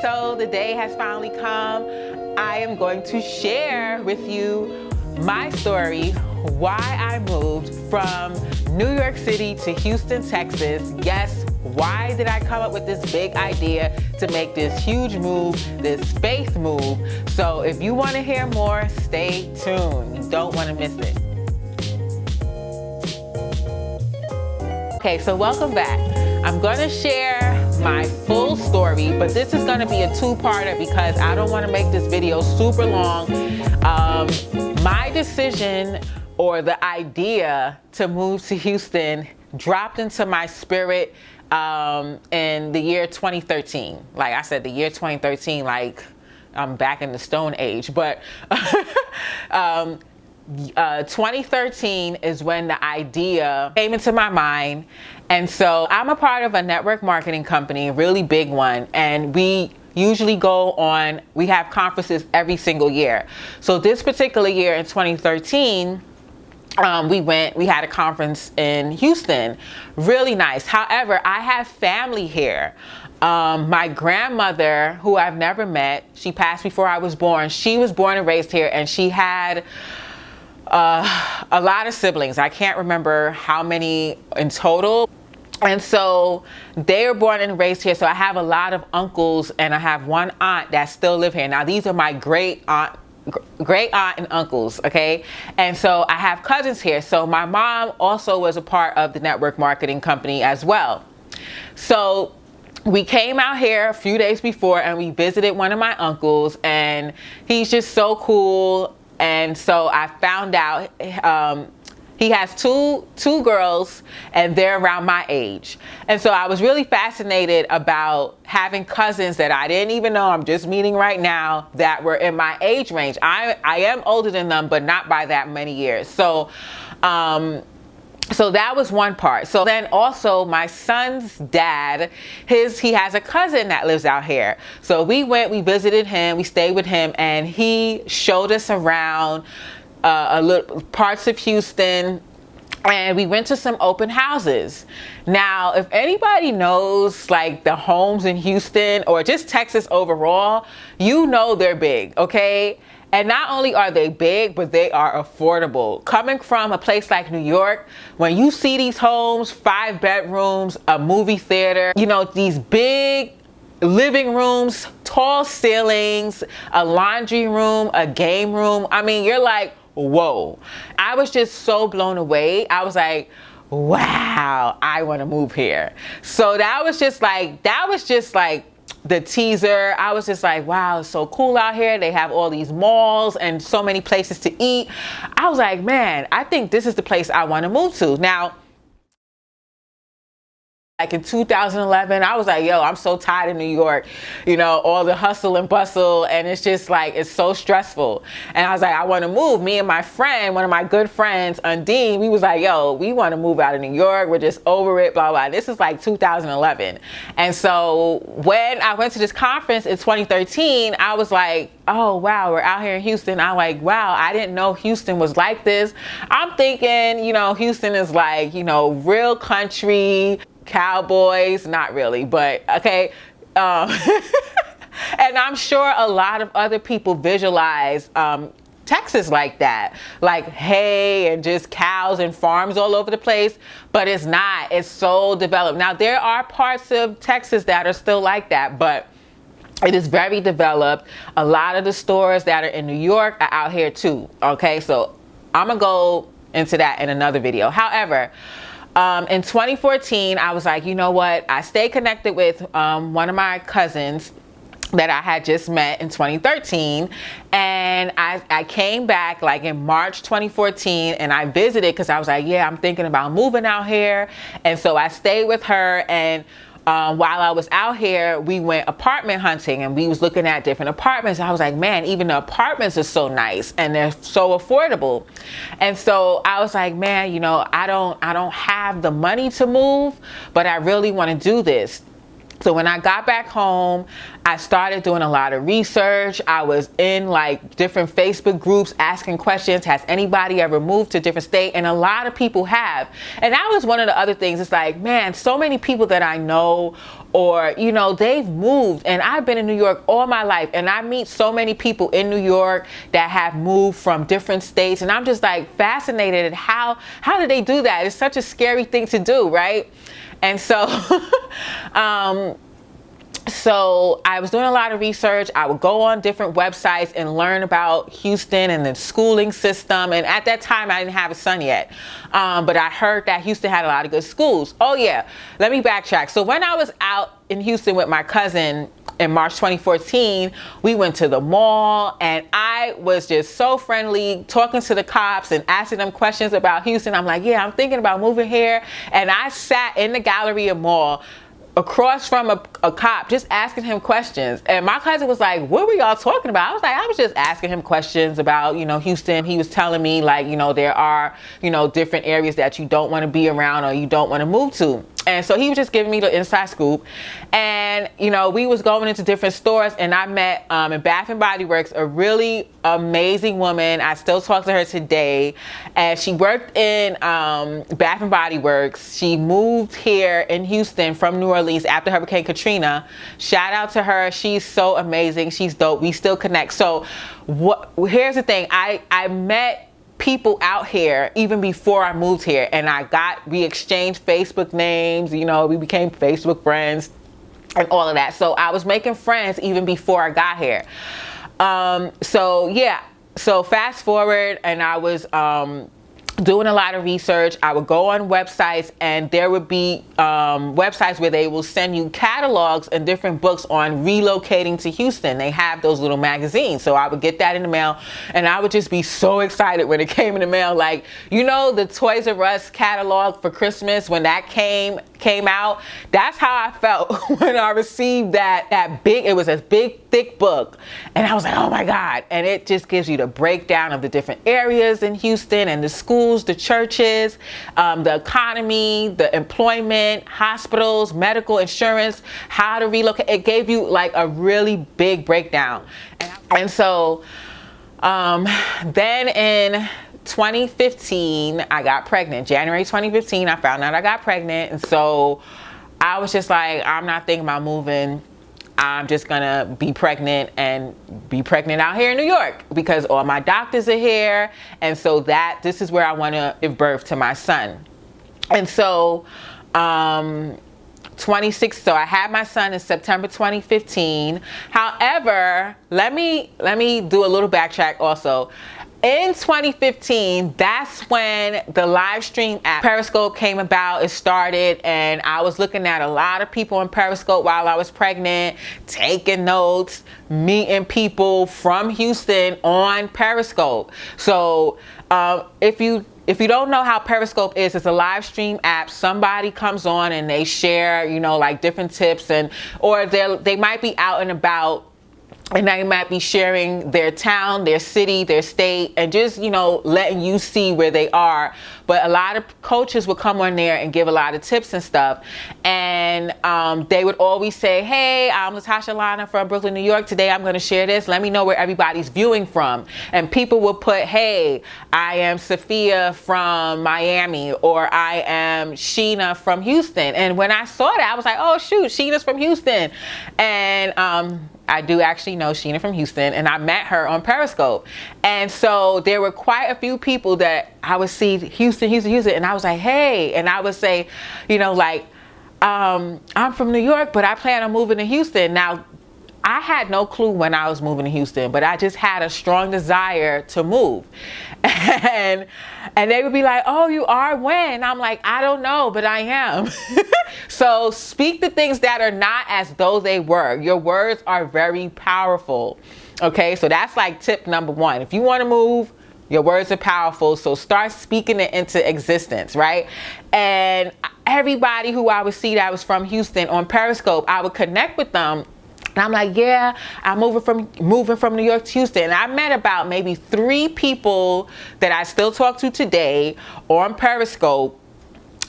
so the day has finally come. I am going to share with you my story, why I moved from New York City to Houston, Texas. Yes, why did I come up with this big idea to make this huge move, this faith move? So if you want to hear more, stay tuned. You don't want to miss it. Okay, so welcome back. I'm going to share my full story, but this is going to be a two-parter because I don't want to make this video super long. My decision or the idea to move to Houston dropped into my spirit in the year 2013. Like I said, the year 2013, like I'm back in the Stone Age, but 2013 is when the idea came into my mind. And so I'm a part of a network marketing company, a really big one, and we usually we have conferences every single year. So this particular year in 2013, we had a conference in Houston, really nice. However, I have family here. My grandmother, who I've never met, she passed before I was born. She was born and raised here, and she had a lot of siblings. I can't remember how many in total. And so they were born and raised here. So I have a lot of uncles and I have one aunt that still live here. Now these are my great aunt and uncles, okay? And so I have cousins here. So my mom also was a part of the network marketing company as well. So we came out here a few days before and we visited one of my uncles, and he's just so cool. And so I found out he has two girls and they're around my age. And so I was really fascinated about having cousins that I didn't even know, I'm just meeting right now, that were in my age range. I am older than them, but not by that many years. So that was one part. So then also my son's dad, he has a cousin that lives out here. So we visited him, we stayed with him, and he showed us around a little parts of Houston, and we went to some open houses. Now, if anybody knows like the homes in Houston or just Texas overall, you know they're big, okay? And not only are they big, but they are affordable. Coming from a place like New York, when you see these homes, 5 bedrooms, a movie theater, you know, these big living rooms, tall ceilings, a laundry room, a game room. I mean, you're like, whoa. I was just so blown away. I was like, wow, I want to move here. So that was just like the teaser. I was just like, wow, it's so cool out here. They have all these malls and so many places to eat. I was like, man, I think this is the place I want to move to. Now, like in 2011, I was like, yo, I'm so tired of New York, you know, all the hustle and bustle, and it's just like, it's so stressful. And I was like, I want to move. Me and my friend, one of my good friends, Undine, we was like, yo, we want to move out of New York. We're just over it, blah, blah. This is like 2011. And so when I went to this conference in 2013, I was like, oh, wow, we're out here in Houston. I'm like, wow, I didn't know Houston was like this. I'm thinking, you know, Houston is like, you know, real country, cowboys, not really, but okay. And I'm sure a lot of other people visualize Texas like that, like hay and just cows and farms all over the place, but it's not. It's so developed. Now, there are parts of Texas that are still like that, but it is very developed. A lot of the stores that are in New York are out here too, okay? So I'm gonna go into that in another video. However, in 2014, I was like, you know what? I stayed connected with one of my cousins that I had just met in 2013. And I came back like in March 2014 and I visited because I was like, yeah, I'm thinking about moving out here. And so I stayed with her, and while I was out here, we went apartment hunting and we was looking at different apartments. I was like, man, even the apartments are so nice and they're so affordable. And so I was like, man, you know, I don't have the money to move, but I really want to do this. So when I got back home, I started doing a lot of research. I was in like different Facebook groups asking questions. Has anybody ever moved to a different state? And a lot of people have. And that was one of the other things. It's like, man, so many people that I know or, you know, they've moved. And I've been in New York all my life, and I meet so many people in New York that have moved from different states. And I'm just like fascinated at how did they do that? It's such a scary thing to do, right? And so, so I was doing a lot of research. I would go on different websites and learn about Houston and the schooling system. And at that time, I didn't have a son yet. But I heard that Houston had a lot of good schools. Oh yeah, let me backtrack. So when I was out in Houston with my cousin in March 2014, we went to the mall, and I was just so friendly, talking to the cops and asking them questions about Houston. I'm like, yeah, I'm thinking about moving here. And I sat in the Galleria Mall across from a cop, just asking him questions. And my cousin was like, what were y'all talking about? I was like, I was just asking him questions about, you know, Houston. He was telling me, like, you know, there are, you know, different areas that you don't want to be around or you don't want to move to. And so he was just giving me the inside scoop. And, you know, we was going into different stores, and I met in Bath and Body Works a really amazing woman. I still talk to her today. And she worked in Bath and Body Works. She moved here in Houston from New Orleans after Hurricane Katrina. Shout out to her. She's so amazing. She's dope. We still connect. So here's the thing. I met people out here even before I moved here, and we exchanged Facebook names, you know, we became Facebook friends and all of that. So I was making friends even before I got here. So yeah, so fast forward, and I was doing a lot of research. I would go on websites, and there would be websites where they will send you catalogs and different books on relocating to Houston. They have those little magazines. So I would get that in the mail, and I would just be so excited when it came in the mail. Like, you know, the Toys R Us catalog for Christmas, when that came out, that's how I felt when I received that big, it was a big, thick book. And I was like, oh my God. And it just gives you the breakdown of the different areas in Houston and the schools, the churches, the economy, the employment, hospitals, medical insurance, how to relocate. It gave you like a really big breakdown. And so then in 2015, I got pregnant. January 2015, I found out I got pregnant. And so I was just like, I'm not thinking about moving. I'm just gonna be pregnant and be pregnant out here in New York because all my doctors are here. And so this is where I want to give birth to my son. And so, so I had my son in September 2015. However, let me do a little backtrack also. In 2015, that's when the live stream app Periscope came about. It started, and I was looking at a lot of people on Periscope while I was pregnant, taking notes, meeting people from Houston on Periscope. So if you don't know how Periscope is, it's a live stream app. Somebody comes on and they share, you know, like different tips, or they might be out and about, and they might be sharing their town, their city, their state, and just, you know, letting you see where they are. But a lot of coaches would come on there and give a lot of tips and stuff. And they would always say, hey, I'm Latasha Lana from Brooklyn, New York. Today I'm going to share this. Let me know where everybody's viewing from. And people would put, hey, I am Sophia from Miami, or I am Sheena from Houston. And when I saw that, I was like, oh, shoot, Sheena's from Houston. And I do actually know Sheena from Houston, and I met her on Periscope. And so there were quite a few people that I would see Houston, and I was like, hey, and I would say, you know, like, I'm from New York, but I plan on moving to Houston. Now, I had no clue when I was moving to Houston, but I just had a strong desire to move. And they would be like, oh, you are when? And I'm like, I don't know, but I am. So speak the things that are not as though they were. Your words are very powerful. Okay, so that's like tip number one. If you want to move, your words are powerful, so start speaking it into existence, right? And everybody who I would see that was from Houston on Periscope, I would connect with them. And I'm like, yeah, I'm moving from New York to Houston. And I met about maybe 3 people that I still talk to today on Periscope,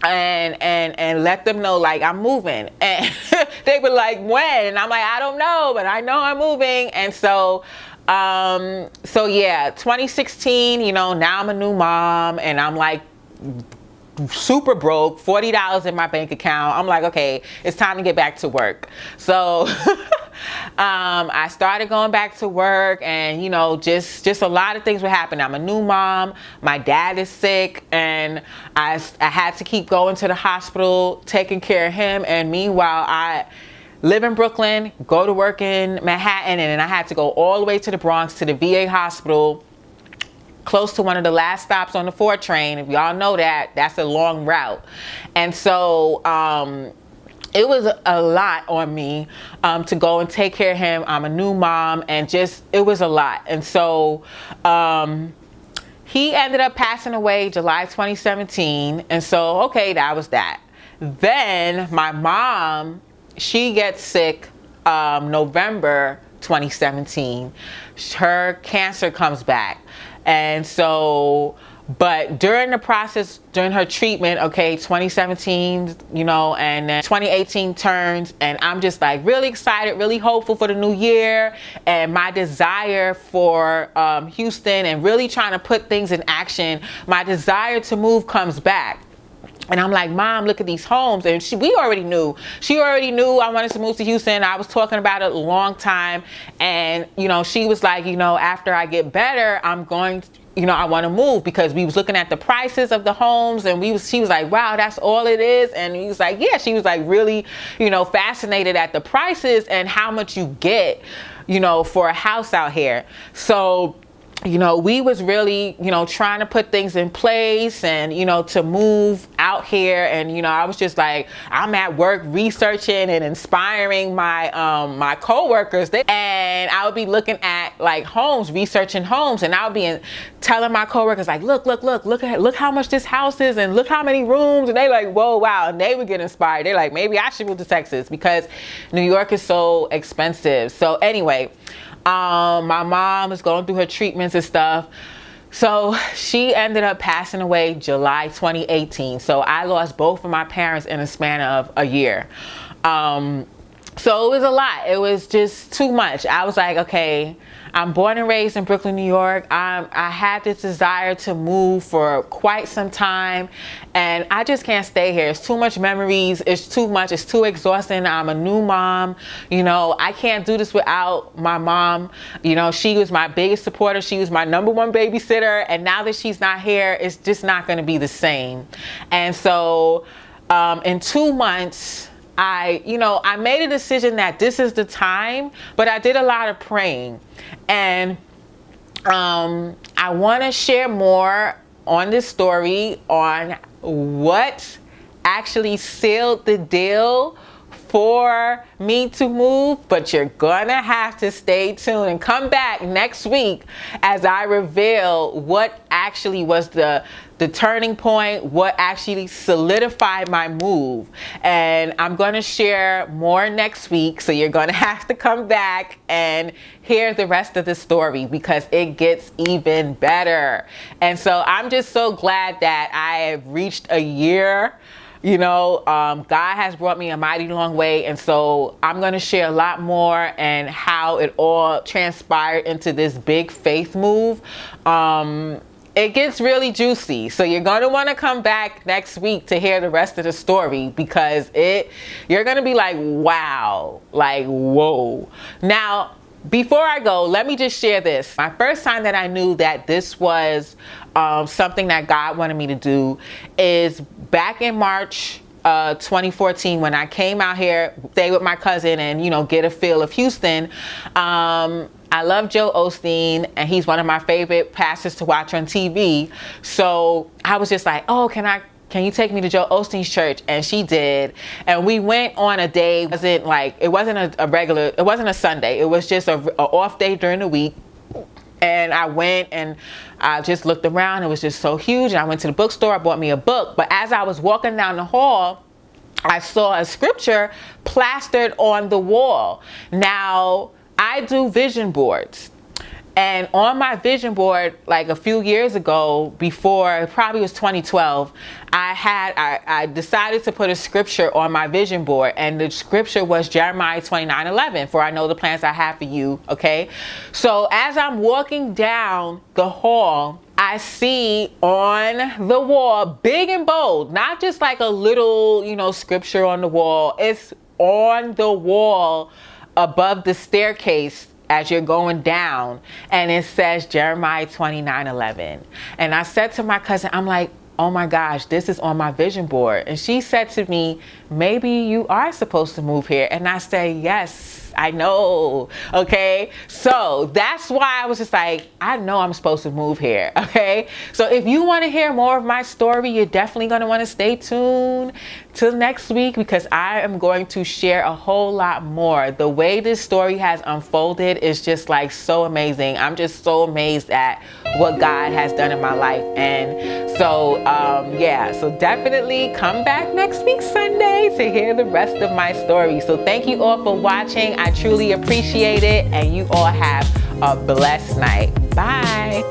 and let them know, like, I'm moving. And they were like, when? And I'm like, I don't know, but I know I'm moving. And so yeah, 2016, you know, now I'm a new mom, and I'm like super broke, $40 in my bank account. I'm like, okay, it's time to get back to work. So I started going back to work, and you know, just a lot of things were happening. I'm a new mom, my dad is sick, and I had to keep going to the hospital, taking care of him, and meanwhile I live in Brooklyn, go to work in Manhattan, and then I had to go all the way to the Bronx to the VA hospital, close to one of the last stops on the 4 train. If y'all know that, that's a long route. And so it was a lot on me to go and take care of him. I'm a new mom, and just, it was a lot. And so he ended up passing away July 2017. And so, okay, that was that. Then my mom, she gets sick November 2017. Her cancer comes back. And so, but during the process, during her treatment, okay, 2017, you know, and then 2018 turns, and I'm just like really excited, really hopeful for the new year, and my desire for Houston, and really trying to put things in action. My desire to move comes back. And I'm like, Mom, look at these homes. And she already knew I wanted to move to Houston. I was talking about it a long time. And, you know, she was like, you know, after I get better, I'm going, you know, I want to move, because we was looking at the prices of the homes, and she was like, wow, that's all it is. And he was like, yeah, she was like really, you know, fascinated at the prices and how much you get, you know, for a house out here. So, you know, we was really, you know, trying to put things in place, and, you know, to move out here. And, you know, I was just like, I'm at work researching and inspiring my my coworkers, and I would be looking at like homes, researching homes, and I would be telling my coworkers like, look how much this house is, and look how many rooms. And they like, whoa, wow. And they would get inspired. They're like, maybe I should move to Texas, because New York is so expensive. So anyway, my mom was going through her treatments and stuff. So she ended up passing away July 2018. So I lost both of my parents in a span of a year. So it was a lot. It was just too much. I was like, okay, I'm born and raised in Brooklyn, New York. I had this desire to move for quite some time, and I just can't stay here. It's too much memories. It's too much. It's too exhausting. I'm a new mom. You know, I can't do this without my mom. You know, she was my biggest supporter. She was my #1 babysitter. And now that she's not here, it's just not going to be the same. And so in 2 months, I made a decision that this is the time, but I did a lot of praying. And I want to share more on this story on what actually sealed the deal for me to move, but you're gonna have to stay tuned and come back next week as I reveal what actually was the turning point, what actually solidified my move. And I'm gonna share more next week, so you're gonna have to come back and hear the rest of the story, because it gets even better. And so I'm just so glad that I have reached a year. You know, God has brought me a mighty long way. And so I'm going to share a lot more and how it all transpired into this big faith move. It gets really juicy. So you're going to want to come back next week to hear the rest of the story, because you're going to be like, wow, like, whoa. Now, before I go, let me just share this. My first time that I knew that this was something that God wanted me to do is back in March 2014, when I came out here, stay with my cousin, and, you know, get a feel of Houston. I love Joe Osteen, and he's one of my favorite pastors to watch on TV. So I was just like, oh, can you take me to Joe Osteen's church? And she did. And we went on a day. It wasn't a Sunday. It was just a off day during the week. And I went and I just looked around. It was just so huge. And I went to the bookstore. I bought me a book. But as I was walking down the hall, I saw a scripture plastered on the wall. Now, I do vision boards. And on my vision board, like a few years ago, before, it probably was 2012, I decided to put a scripture on my vision board. And the scripture was Jeremiah 29:11, for I know the plans I have for you, okay? So as I'm walking down the hall, I see on the wall, big and bold, not just like a little, you know, scripture on the wall. It's on the wall above the staircase as you're going down, and it says Jeremiah 29:11. And I said to my cousin, I'm like, oh my gosh, this is on my vision board. And she said to me, maybe you are supposed to move here. And I say, yes, I know. Okay. So that's why I was just like, I know I'm supposed to move here. Okay. So if you want to hear more of my story, you're definitely going to want to stay tuned till next week, because I am going to share a whole lot more. The way this story has unfolded is just like so amazing. I'm just so amazed at what God has done in my life. And so, yeah, so definitely come back next week, Sunday, to hear the rest of my story. So thank you all for watching. I truly appreciate it. And you all have a blessed night. Bye.